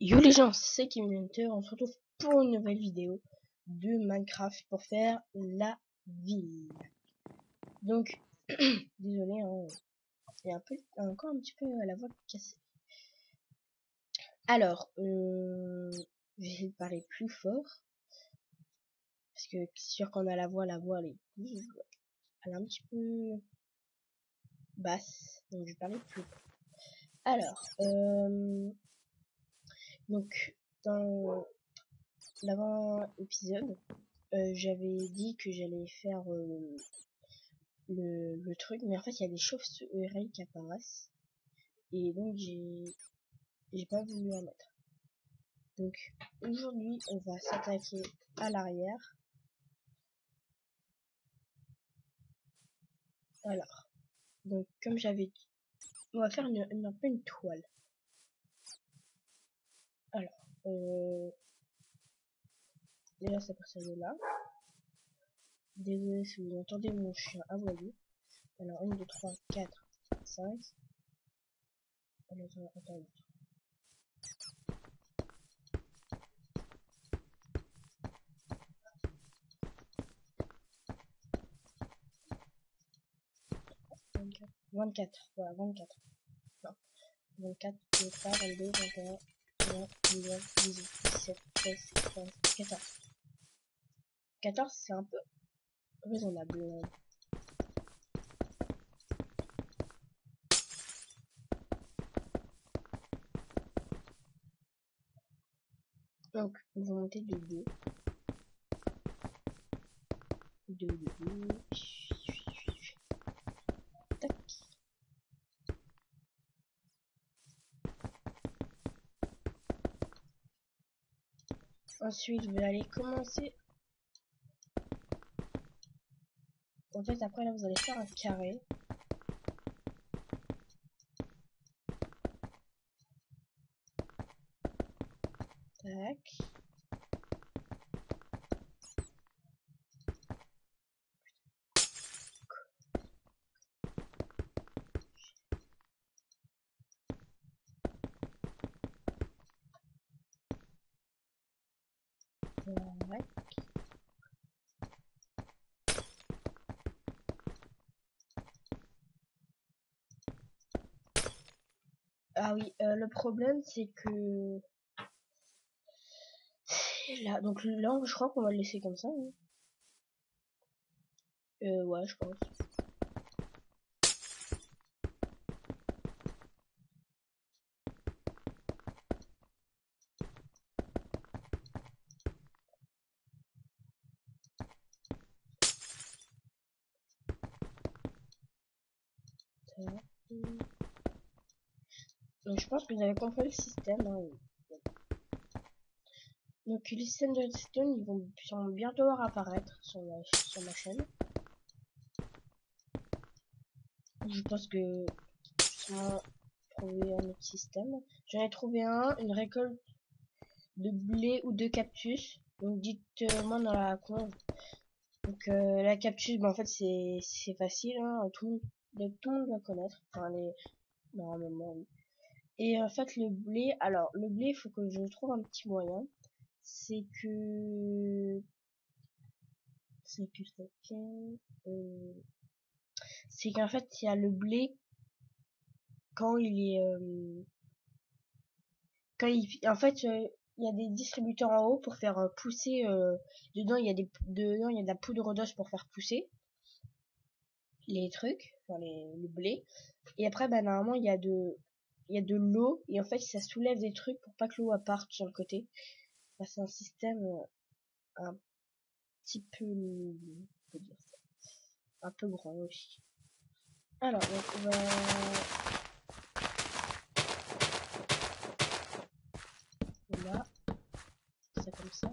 Yo les gens, c'est Kevin Hunter, on se retrouve pour une nouvelle vidéo de Minecraft pour faire la ville. Donc, désolé, hein, il y a encore un petit peu la voix cassée. Alors, je vais essayer de parler plus fort, parce que c'est sûr qu'on a la voix elle est un petit peu basse, donc je vais parler plus fort. Alors, donc, dans l'avant-épisode, j'avais dit que j'allais faire le truc, mais en fait il y a des chauves-souris qui apparaissent et donc j'ai pas voulu en mettre. Donc aujourd'hui on va s'attaquer à l'arrière. Alors, donc comme j'avais dit, on va faire un peu une toile. Alors, déjà ça part de là. Désolé si vous entendez mon chien aboyer. Alors 1, 2, 3, 4, 5. Attends. 24, voilà 24. Non, 24, 23, 22, 21, 22, 19, 18, 17, 16, 15, 14. 14 c'est un peu raisonnable. Donc, on va monter de 2. 2. Tac. Ensuite, vous allez commencer. En fait, après là, vous allez faire un carré. Tac. Tac. Ah oui, le problème c'est que là, donc là, je crois qu'on va le laisser comme ça. Hein. Ouais, je pense. Tac. Donc, je pense que vous avez compris le système. Hein. Donc les systèmes de redstone ils vont bientôt apparaître sur ma chaîne. Je pense que je vais trouver un autre système. J'en ai trouvé un, une récolte de blé ou de cactus. Donc dites-moi dans la con. Donc la cactus, en fait c'est facile, hein, tout le monde doit connaître. Enfin normalement. Oui. Et en fait le blé, alors le blé il faut que je trouve un petit moyen. C'est que c'est qu'en fait il y a le blé quand il est en fait il y a des distributeurs en haut pour faire pousser dedans il y a de la poudre d'os pour faire pousser les trucs, enfin le blé, et après bah normalement il y a de l'eau et en fait ça soulève des trucs pour pas que l'eau parte sur le côté. Bah, c'est un système un petit peu, on peut dire ça, un peu grand aussi. Alors donc on va là, ça comme ça.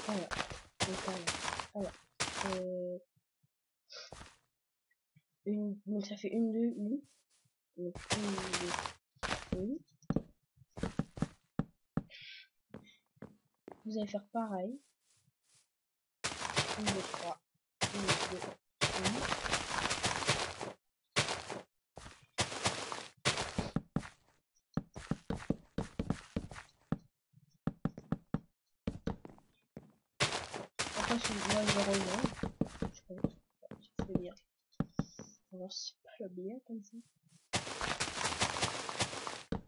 Voilà. Alors, donc ça fait une, deux, une. Donc une, deux, une. Vous allez faire pareil. 1, 2, 3. 1, 2, 1. façon, moi je le rejoins. Je pense. C'est bien. Alors c'est pas bien comme ça.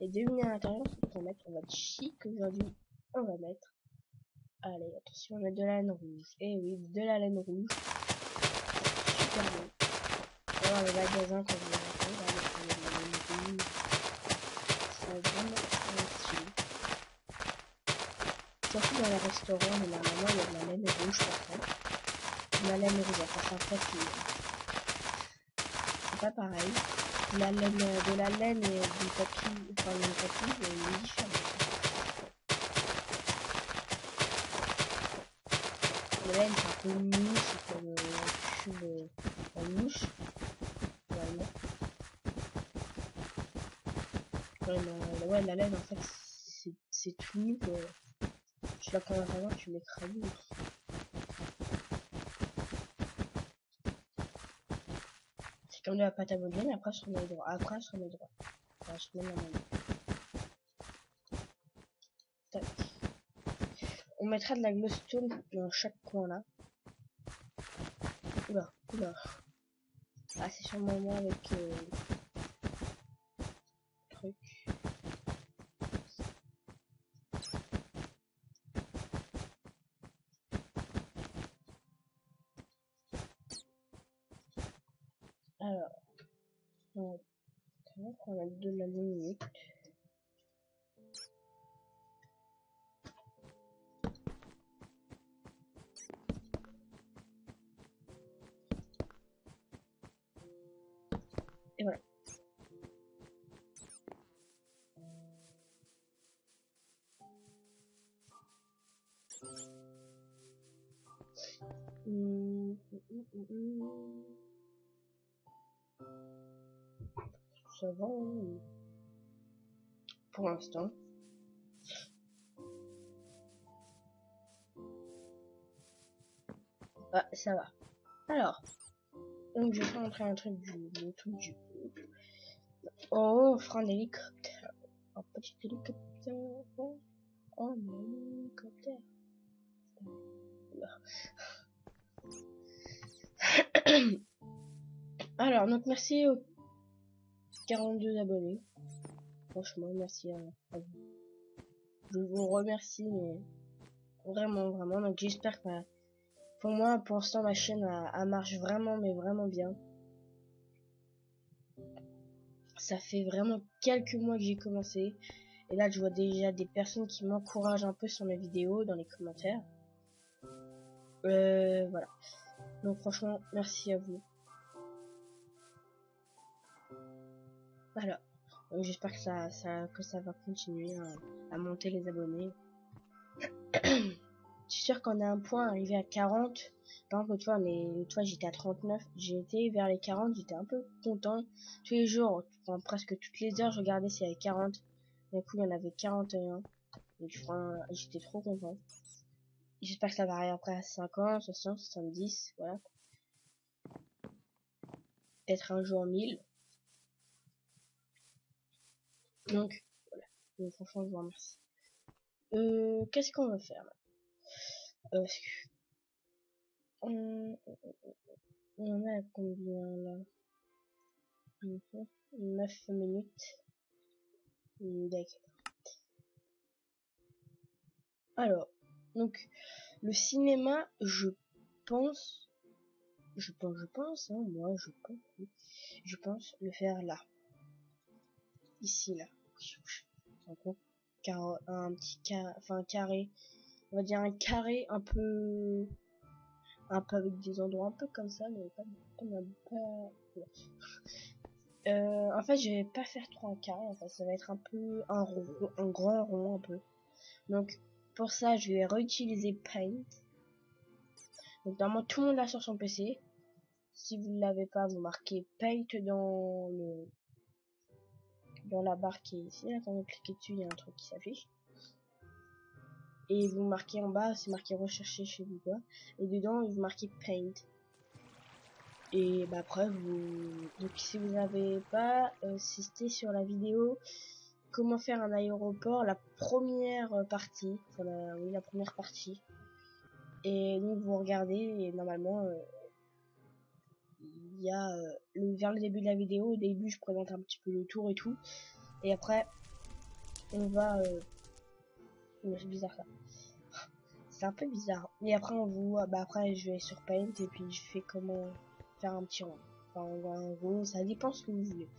Et devinez à l'intérieur ce qu'on va mettre. On va être chic aujourd'hui. On va mettre. Allez, attention, on met de la laine rouge. Eh oui, de la laine rouge. Super bon. Voilà le magasin quand vous avez de la laine rouge. C'est vraiment stylé. Surtout dans les restaurants, mais normalement il y a de la laine rouge par contre. De la laine rouge, enfin c'est un papier. C'est pas pareil. De la laine et du papier, enfin le papier, il est différent. La laine c'est un peu mou, c'est comme un tube en mouche. Normalement. Ouais, la laine en fait c'est tout mou. Tu la prends à la main, tu l'écrases. C'est comme de la pâte à modeler, mais après je remets droit. Après je remets droit. Enfin, je remets la main. Tac. On mettra de la glowstone dans chaque coin là. Oula, oula. Ah, c'est sûrement moi avec truc. Alors, on va mettre de la minute. Et voilà. Ça va pour l'instant. Ah, ça va. Alors, donc je vais montrer un truc du truc du oh, on fera un hélicoptère. Un petit hélicoptère. Oh, un hélicoptère. Alors, donc merci aux 42 abonnés. Franchement, merci à vous. Je vous remercie, mais vraiment, vraiment. Donc j'espère que pour moi, pour l'instant, ma chaîne elle marche vraiment, mais vraiment bien. Ça fait vraiment quelques mois que j'ai commencé. Et là, je vois déjà des personnes qui m'encouragent un peu sur mes vidéos dans les commentaires. Voilà. Donc franchement, merci à vous. Voilà. Donc j'espère que ça va continuer à monter les abonnés. Je suis sûr qu'on a un point arrivé à 40. Par exemple, l'autre fois j'étais à 39. J'ai été vers les 40, j'étais un peu content. Tous les jours, enfin, presque toutes les heures, je regardais s'il y avait 40. D'un coup, il y en avait 41. Donc j'étais trop content. J'espère que ça va arriver après à 50, 60, 70, voilà. Peut-être un jour 1000. Donc, voilà. Donc, franchement, je vous remercie. Qu'est-ce qu'on va faire là on en a combien là 9 minutes. D'accord. Alors, donc, le cinéma, je pense, hein, moi, je pense le faire là. Ici, là. En gros, un petit carré, enfin, un carré. On va dire un carré un peu avec des endroits un peu comme ça, mais en fait, je vais pas faire trop un carré, en fait, ça va être un peu un rond, un grand rond un peu. Donc, pour ça, je vais réutiliser Paint. Donc, normalement, tout le monde l'a sur son PC. Si vous ne l'avez pas, vous marquez Paint dans la barre qui est ici. Là, quand vous cliquez dessus, il y a un truc qui s'affiche. Et vous marquez en bas, c'est marqué rechercher chez vous quoi. Et dedans, vous marquez Paint. Et bah après, donc si vous n'avez pas assisté sur la vidéo comment faire un aéroport, la première partie, enfin, oui, la première partie, Et donc vous regardez et normalement il y a vers le début de la vidéo, au début je présente un petit peu le tour et tout, et après on va c'est bizarre ça, c'est un peu bizarre, et après on voit, bah après je vais sur Paint et puis je fais comment faire un petit rond, enfin en gros ça dépend ce que vous voulez.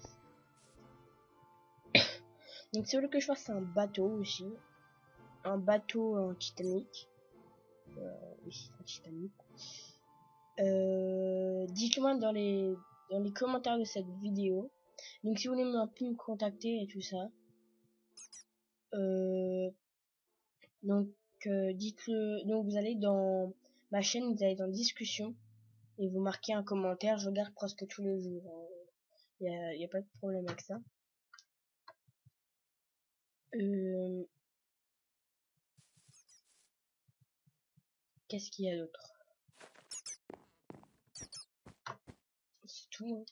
Donc si vous voulez que je fasse un bateau aussi, un bateau en Titanic, oui, un Titanic, dites-le-moi dans les commentaires de cette vidéo. Donc si vous voulez un peu me contacter et tout ça, donc dites-le. Donc vous allez dans ma chaîne, vous allez dans discussion et vous marquez un commentaire. Je regarde presque tous les jours. Il y a pas de problème avec ça. Qu'est-ce qu'il y a d'autre? C'est tout. Hein.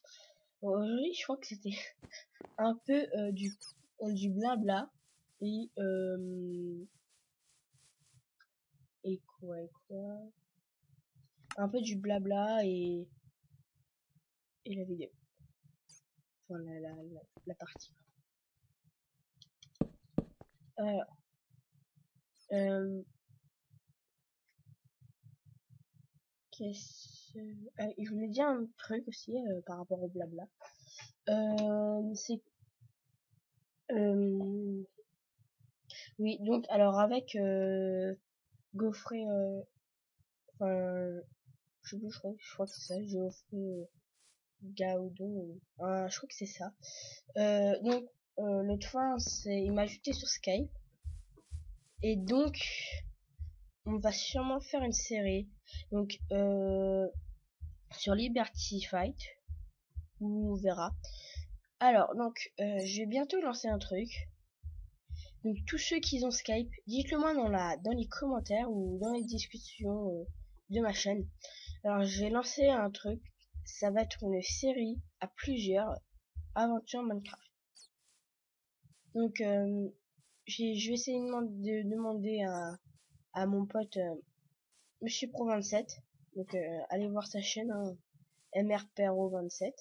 Bon, aujourd'hui, je crois que c'était un peu du blabla et quoi un peu du blabla et la vidéo, enfin la partie. Je voulais dire un truc aussi par rapport au blabla. C'est oui, donc alors avec Geoffrey, enfin je sais plus, je crois que c'est ça, Geoffrey Gaudon, je crois que c'est ça. Donc l'autre fois, il m'a ajouté sur Skype et donc on va sûrement faire une série donc sur Liberty Fight où on verra. Alors donc je vais bientôt lancer un truc. Donc tous ceux qui ont Skype, dites-le moi dans les commentaires ou dans les discussions de ma chaîne. Alors j'ai lancé un truc, ça va être une série à plusieurs aventures Minecraft. Donc je vais essayer de demander à mon pote Monsieur Pro 27. Donc allez voir sa chaîne hein, MRPro27.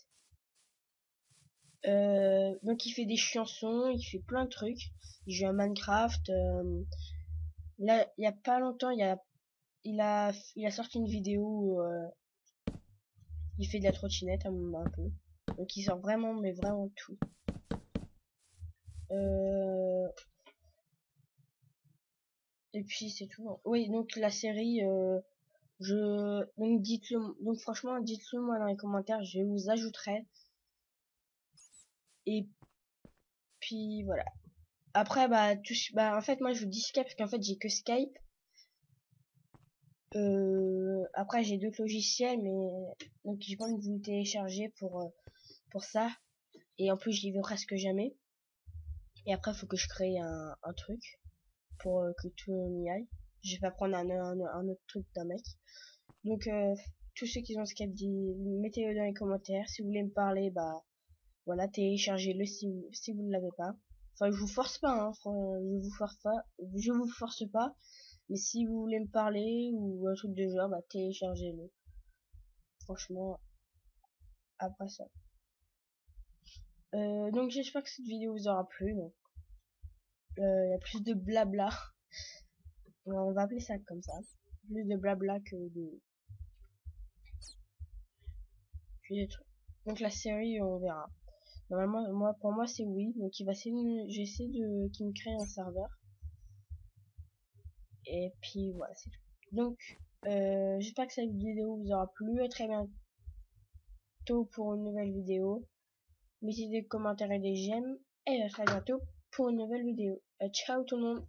Donc il fait des chansons, il fait plein de trucs. Il joue à Minecraft. Là, il y a pas longtemps, il a sorti une vidéo où il fait de la trottinette un peu. Donc il sort vraiment, mais vraiment tout. Et puis c'est tout. Oui, donc la série, donc donc franchement, dites-le moi dans les commentaires, je vous ajouterai. Et puis voilà. Après, bah, en fait, moi je vous dis Skype parce qu'en fait j'ai que Skype. Après j'ai d'autres logiciels, mais donc j'ai pas envie de vous le télécharger pour ça. Et en plus j'y vais presque jamais. Et après faut que je crée un truc pour que tout y aille. Je vais pas prendre un autre truc d'un mec. Donc tous ceux qui ont Skype, mettez-le dans les commentaires. Si vous voulez me parler, bah voilà, téléchargez-le si vous ne l'avez pas. Enfin, je vous force pas, hein, je vous force pas. Mais si vous voulez me parler ou un truc de genre, bah téléchargez-le. Franchement, après ça. Donc j'espère que cette vidéo vous aura plu. Il y a plus de blabla. On va appeler ça comme ça. Plus de blabla que des trucs. Donc la série, on verra. Normalement, pour moi, c'est oui. Donc il va essayer, j'essaie de qu'il me crée un serveur. Et puis voilà, c'est tout. Donc j'espère que cette vidéo vous aura plu. À très bientôt pour une nouvelle vidéo. Mettez des commentaires et des j'aime. Et à très bientôt pour une nouvelle vidéo. Ciao tout le monde.